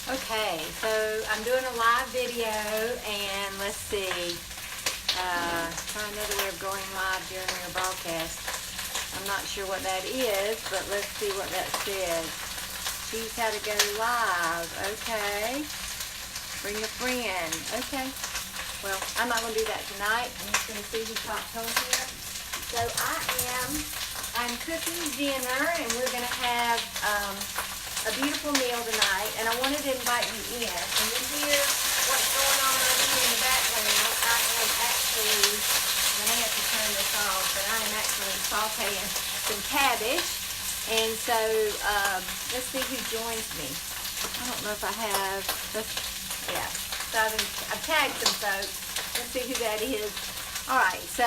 Okay, so I'm doing a live video, and let's see. Try another way of going live during your broadcast. I'm not sure what that is, but let's see what that says. Choose how to go live. Okay. Bring a friend. Okay. Well, I'm not going to do that tonight. I'm just going to see who pops on here. So I'm cooking dinner, and we're going to have a beautiful meal tonight, and I wanted to invite you in. And you hear what's going on over here in the background. I am actually, I may have to turn this off, but I am actually sauteing some cabbage. And so, let's see who joins me. I don't know if I have, yeah. So I've tagged some folks. Let's see who that is. All right, so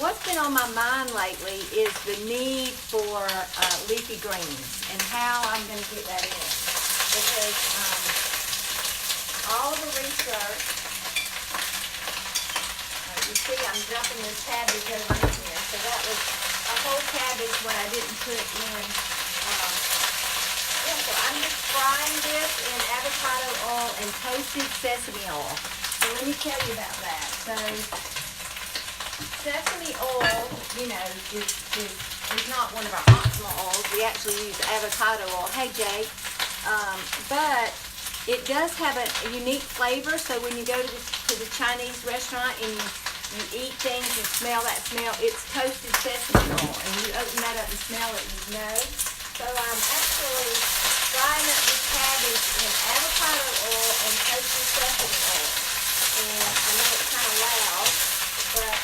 what's been on my mind lately is the need for leafy greens and how I'm going to get that in. Because all the research, you see I'm dumping this cabbage over in here. So that was a whole cabbage when I didn't put in. So I'm just frying this in avocado oil and toasted sesame oil. So let me tell you about that. So sesame oil, is not one of our optimal oils. We actually use avocado oil. Hey, Jay. But it does have a unique flavor. So when you go to the Chinese restaurant and you eat things, you smell that smell. It's toasted sesame oil. And you open that up and smell it, you know. So I'm actually frying up this cabbage in avocado oil and toasted sesame oil. And I know it's kind of loud, but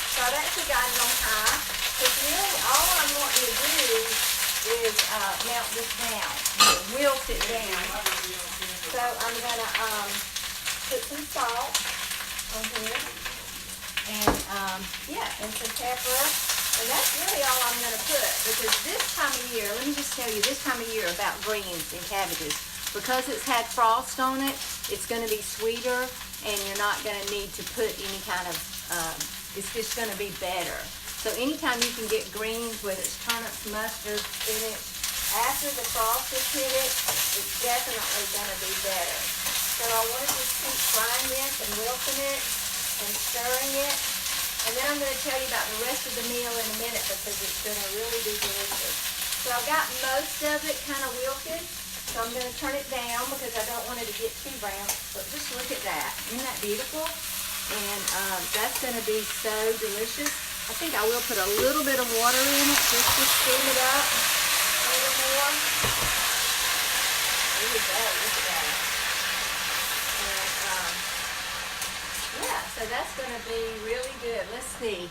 so I've actually got it on high. Because really all I'm wanting to do is melt this down, wilt it down. So I'm going to put some salt on here, and and some pepper. And that's really all I'm going to put, because this time of year, let me just tell you, this time of year about greens and cabbages, because it's had frost on it, it's going to be sweeter, and you're not going to need to put any kind of, it's just going to be better. So anytime you can get greens, whether it's turnips, mustard, spinach, after the frost has hit it, it's definitely going to be better. So I want to just keep frying this and wilting it and stirring it. And then I'm going to tell you about the rest of the meal in a minute, because it's going to really be delicious. So I've got most of it kind of wilted. So I'm going to turn it down because I don't want it to get too brown. But just look at that. Isn't that beautiful? And that's going to be so delicious. I think I will put a little bit of water in it just to steam it up a little more. There you go. Look at that. So that's going to be really good. Let's see.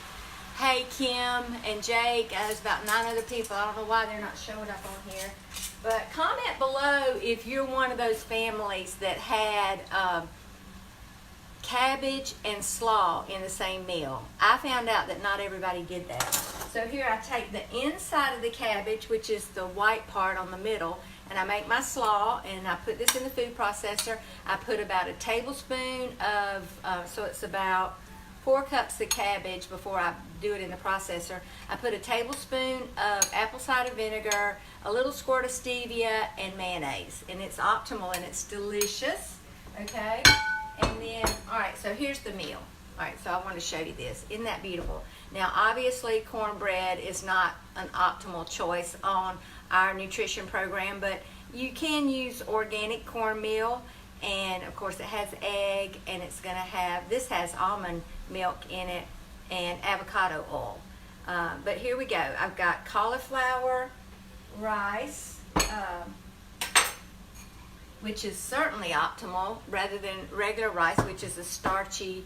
Hey, Kim and Jake. There's about 9 other people. I don't know why they're not showing up on here. But comment below if you're one of those families that had cabbage and slaw in the same meal. I found out that not everybody did that. So here I take the inside of the cabbage, which is the white part on the middle, and I make my slaw, and I put this in the food processor. I put about a tablespoon of, so it's about 4 cups of cabbage before I do it in the processor. I put a tablespoon of apple cider vinegar, a little squirt of stevia, and mayonnaise. And it's optimal, and it's delicious, okay? And then, all right, so here's the meal. All right, so I want to show you this. Isn't that beautiful? Now, obviously, cornbread is not an optimal choice on our nutrition program, but you can use organic cornmeal, and of course it has egg, and it's going to have, this has almond milk in it and avocado oil. But here we go. I've got cauliflower rice, which is certainly optimal, rather than regular rice, which is a starchy,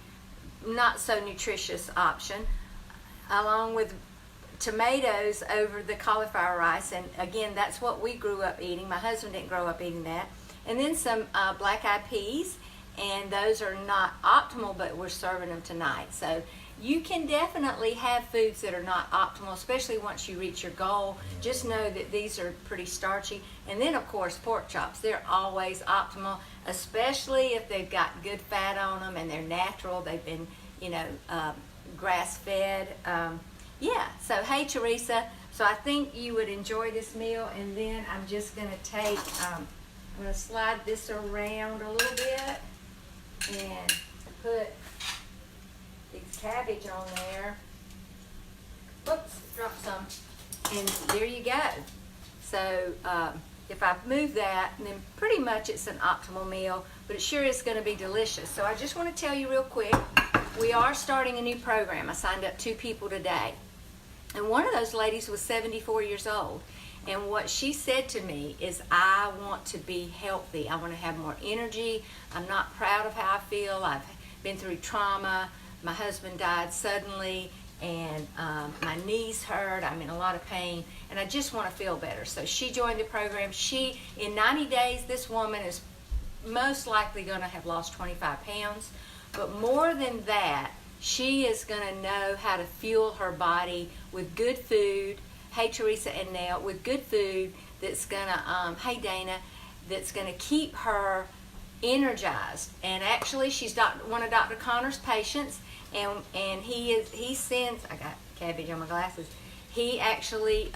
not so nutritious option, along with tomatoes over the cauliflower rice. And again, that's what we grew up eating. My husband didn't grow up eating that. And then some black-eyed peas, and those are not optimal, but we're serving them tonight. So you can definitely have foods that are not optimal, especially once you reach your goal. Just know that these are pretty starchy. And then, of course, pork chops. They're always optimal, especially if they've got good fat on them and they're natural. They've been, grass-fed. So hey, Teresa. So I think you would enjoy this meal. And then I'm just going to take I'm going to slide this around a little bit and put this cabbage on there. Whoops, dropped some. And there you go. So if I move that, then pretty much it's an optimal meal, but it sure is going to be delicious. So I just want to tell you real quick, we are starting a new program. I signed up 2 people today. And one of those ladies was 74 years old. And what she said to me is, I want to be healthy. I want to have more energy. I'm not proud of how I feel. I've been through trauma. My husband died suddenly, and my knees hurt. I'm in a lot of pain, and I just want to feel better. So she joined the program. In 90 days, this woman is most likely going to have lost 25 pounds. But more than that, she is going to know how to fuel her body with good food. Hey, Teresa and Nell, with good food that's going to, hey, Dana, that's going to keep her energized. And actually, she's one of Dr. Connor's patients, and he sends, I got cabbage on my glasses, he actually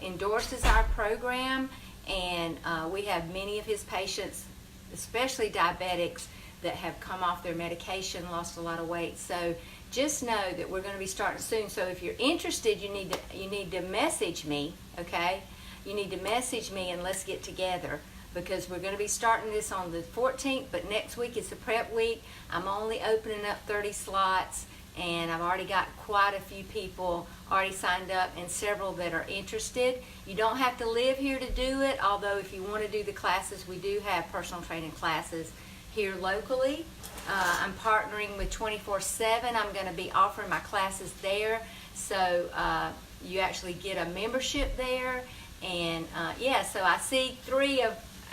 endorses our program, and we have many of his patients, especially diabetics, that have come off their medication, lost a lot of weight. So just know that we're going to be starting soon. So if you're interested, you need to message me, okay? You need to message me and let's get together, because we're going to be starting this on the 14th, but next week is the prep week. I'm only opening up 30 slots, and I've already got quite a few people already signed up and several that are interested. You don't have to live here to do it, although if you want to do the classes, we do have personal training classes here locally. I'm partnering with 24/7. I'm going to be offering my classes there, so you actually get a membership there. And yeah, so I see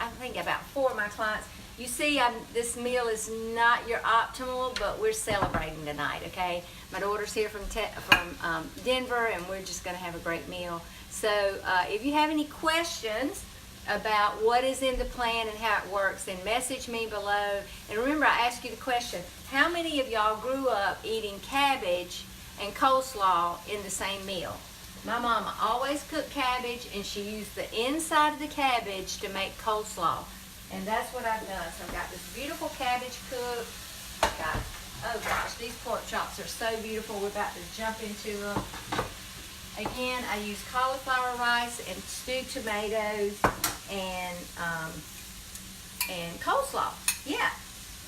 I think about 4 of my clients. You see, this meal is not your optimal, but we're celebrating tonight, okay? My daughter's here from Denver, and we're just going to have a great meal. So if you have any questions about what is in the plan and how it works, then message me below. And remember, I asked you the question, how many of y'all grew up eating cabbage and coleslaw in the same meal? My mama always cooked cabbage, and she used the inside of the cabbage to make coleslaw. And that's what I've done. So I've got this beautiful cabbage cooked. Oh gosh, these pork chops are so beautiful. We're about to jump into them. Again, I use cauliflower rice and stewed tomatoes and coleslaw. Yeah.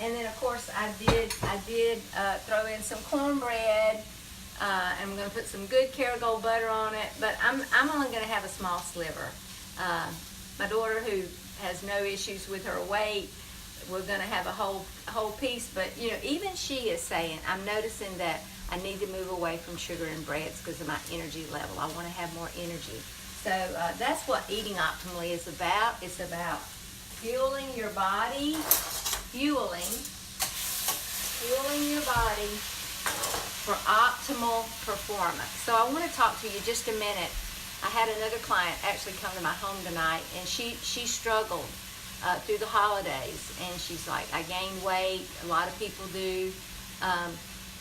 And then of course I did throw in some cornbread. I'm going to put some good Kerrygold butter on it, but I'm only going to have a small sliver. My daughter, who has no issues with her weight, we're going to have a whole piece. But you know, even she is saying, I'm noticing that I need to move away from sugar and breads because of my energy level. I want to have more energy. So that's what eating optimally is about. It's about fueling your body, fueling your body for optimal performance. So I want to talk to you just a minute. I had another client actually come to my home tonight, and she struggled through the holidays, and she's like, I gained weight. A lot of people do.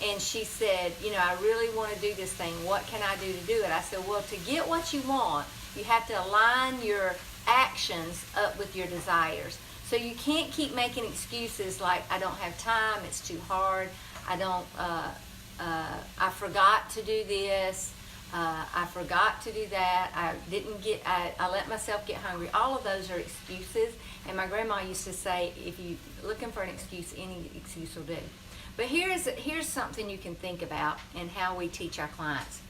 And she said, you know, I really want to do this thing. What can I do to do it? I said, well, to get what you want, you have to align your actions up with your desires. So you can't keep making excuses like, I don't have time, it's too hard, I forgot to do this, I forgot to do that, I let myself get hungry. All of those are excuses. And my grandma used to say, if you're looking for an excuse, any excuse will do. But here's something you can think about and how we teach our clients.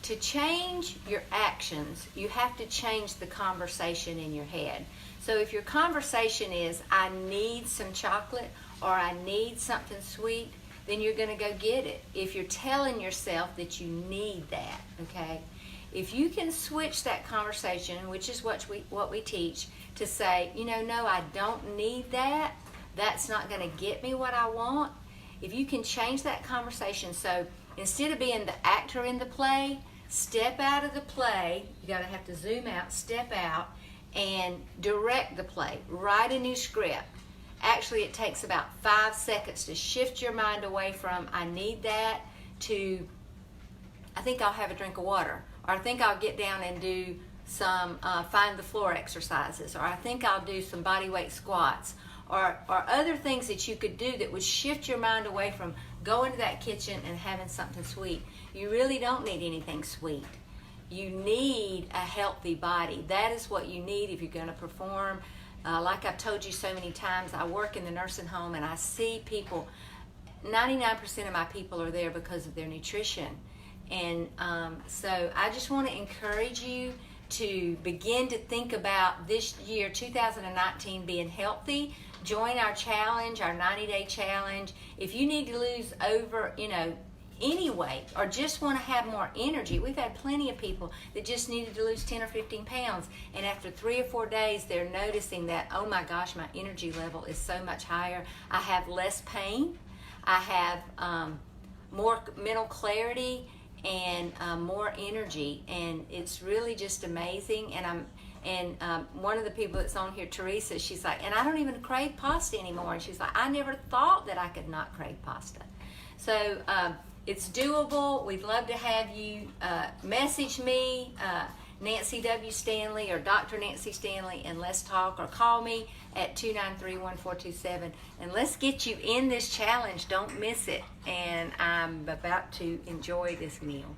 To change your actions, you have to change the conversation in your head. So if your conversation is, I need some chocolate or I need something sweet, then you're going to go get it. If you're telling yourself that you need that, okay? If you can switch that conversation, which is what we teach, to say, you know, no, I don't need that. That's not going to get me what I want. If you can change that conversation, so instead of being the actor in the play, step out of the play. You gotta have to zoom out, step out, and direct the play. Write a new script. Actually, it takes about 5 seconds to shift your mind away from I need that to I think I'll have a drink of water, or I think I'll get down and do some find the floor exercises, or I think I'll do some body weight squats, or other things that you could do that would shift your mind away from going to that kitchen and having something sweet. You really don't need anything sweet. You need a healthy body. That is what you need if you're going to perform. Like I've told you so many times, I work in the nursing home and I see people, 99% of my people are there because of their nutrition. And so I just want to encourage you to begin to think about this year, 2019, being healthy. Join our challenge, our 90-day challenge. If you need to lose over, any weight, or just want to have more energy. We've had plenty of people that just needed to lose 10 or 15 pounds, and after 3 or 4 days they're noticing that, oh my gosh, my energy level is so much higher. I have less pain, I have more mental clarity, and more energy, and it's really just amazing. And one of the people that's on here, Teresa, she's like, and I don't even crave pasta anymore. And she's like, I never thought that I could not crave pasta. So it's doable. We'd love to have you message me, Nancy W. Stanley or Dr. Nancy Stanley, and let's talk, or call me at 293-1427, and let's get you in this challenge. Don't miss it. And I'm about to enjoy this meal.